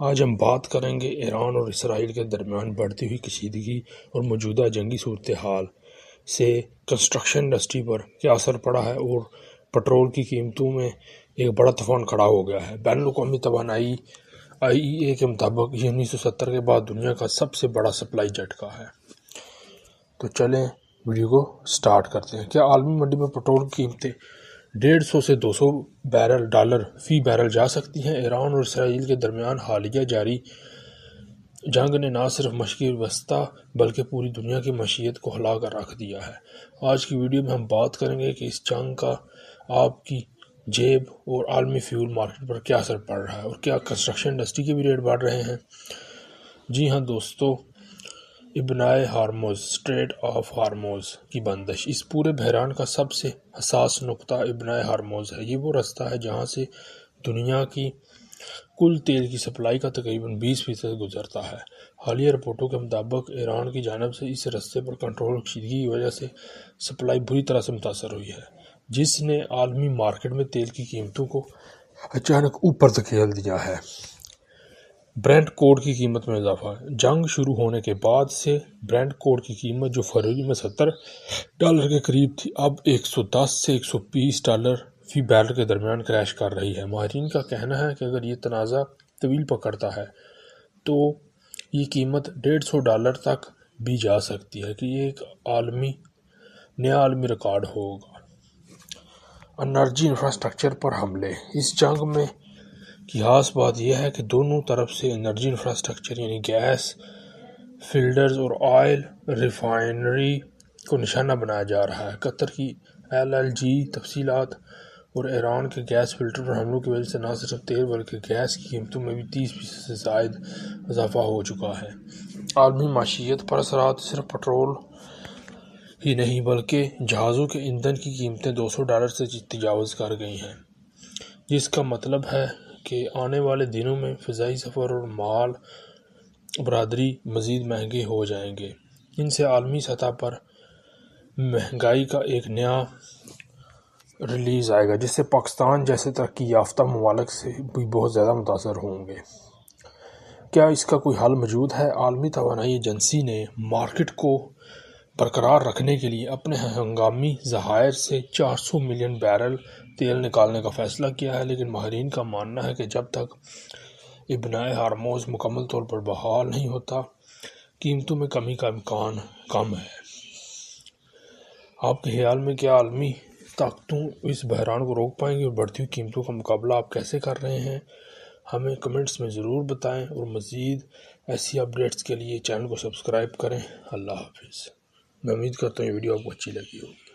آج ہم بات کریں گے ایران اور اسرائیل کے درمیان بڑھتی ہوئی کشیدگی اور موجودہ جنگی صورتحال سے کنسٹرکشن انڈسٹری پر کیا اثر پڑا ہے اور پٹرول کی قیمتوں میں ایک بڑا طوفان کھڑا ہو گیا ہے۔ بین الاقوامی توانائی IEA کے مطابق یہ 1970 کے بعد دنیا کا سب سے بڑا سپلائی جھٹکا ہے۔ تو چلیں ویڈیو کو سٹارٹ کرتے ہیں۔ کیا عالمی منڈی میں پٹرول کی قیمتیں 150 سے 200 ڈالر فی بیرل جا سکتی ہیں؟ ایران اور اسرائیل کے درمیان حالیہ جاری جنگ نے نہ صرف مشرق وسطیٰ بلکہ پوری دنیا کی معیشت کو ہلا کر رکھ دیا ہے۔ آج کی ویڈیو میں ہم بات کریں گے کہ اس جنگ کا آپ کی جیب اور عالمی فیول مارکیٹ پر کیا اثر پڑ رہا ہے اور کیا کنسٹرکشن انڈسٹری کے بھی ریٹ بڑھ رہے ہیں۔ جی ہاں دوستو، ابنائے ہارموز اسٹریٹ آف ہارموز کی بندش اس پورے بحران کا سب سے حساس نقطہ ابنائے ہارموز ہے۔ یہ وہ رستہ ہے جہاں سے دنیا کی کل تیل کی سپلائی کا تقریباً 20% گزرتا ہے۔ حالیہ رپورٹوں کے مطابق ایران کی جانب سے اس رستے پر کنٹرول کشیدگی کی وجہ سے سپلائی بری طرح سے متاثر ہوئی ہے، جس نے عالمی مارکیٹ میں تیل کی قیمتوں کو اچانک اوپر دھکیل دیا ہے۔ برینٹ کوڈ کی قیمت میں اضافہ۔ جنگ شروع ہونے کے بعد سے برینٹ کوڈ کی قیمت جو فروری میں $70 کے قریب تھی، اب $110 سے $120 فی بیرل کے درمیان کریش کر رہی ہے۔ ماہرین کا کہنا ہے کہ اگر یہ تنازع طویل پکڑتا ہے تو یہ قیمت $150 تک بھی جا سکتی ہے کہ یہ ایک نیا عالمی ریکارڈ ہوگا۔ انرجی انفراسٹرکچر پر حملے۔ اس جنگ میں کی خاص بات یہ ہے کہ دونوں طرف سے انرجی انفراسٹرکچر یعنی گیس فیلڈز اور آئل ریفائنری کو نشانہ بنایا جا رہا ہے۔ قطر کی LNG تفصیلات اور ایران کے گیس فلٹر پر حملوں کی وجہ سے نہ صرف تیل بلکہ گیس کی قیمتوں میں بھی 30% سے زائد اضافہ ہو چکا ہے۔ عالمی معیشت پر اثرات۔ صرف پٹرول ہی نہیں بلکہ جہازوں کے ایندھن کی قیمتیں $200 سے تجاوز کر گئی ہیں، جس کا مطلب ہے کہ آنے والے دنوں میں فضائی سفر اور مال برداری مزید مہنگے ہو جائیں گے۔ ان سے عالمی سطح پر مہنگائی کا ایک نیا ریلیز آئے گا، جس سے پاکستان جیسے ترقی یافتہ ممالک سے بھی بہت زیادہ متاثر ہوں گے۔ کیا اس کا کوئی حل موجود ہے؟ عالمی توانائی ایجنسی نے مارکیٹ کو برقرار رکھنے کے لیے اپنے ہنگامی ذخائر سے 400 ملین بیرل تیل نکالنے کا فیصلہ کیا ہے، لیکن ماہرین کا ماننا ہے کہ جب تک ابنائے ہارموز مکمل طور پر بحال نہیں ہوتا، قیمتوں میں کمی کا امکان کم ہے۔ آپ کے خیال میں کیا عالمی طاقتوں اس بحران کو روک پائیں گی اور بڑھتی ہوئی قیمتوں کا مقابلہ آپ کیسے کر رہے ہیں؟ ہمیں کمنٹس میں ضرور بتائیں اور مزید ایسی اپڈیٹس کے لیے چینل کو سبسکرائب کریں۔ اللہ حافظ۔ میں امید کرتا ہوں یہ ویڈیو آپ کو اچھی لگی ہوگی۔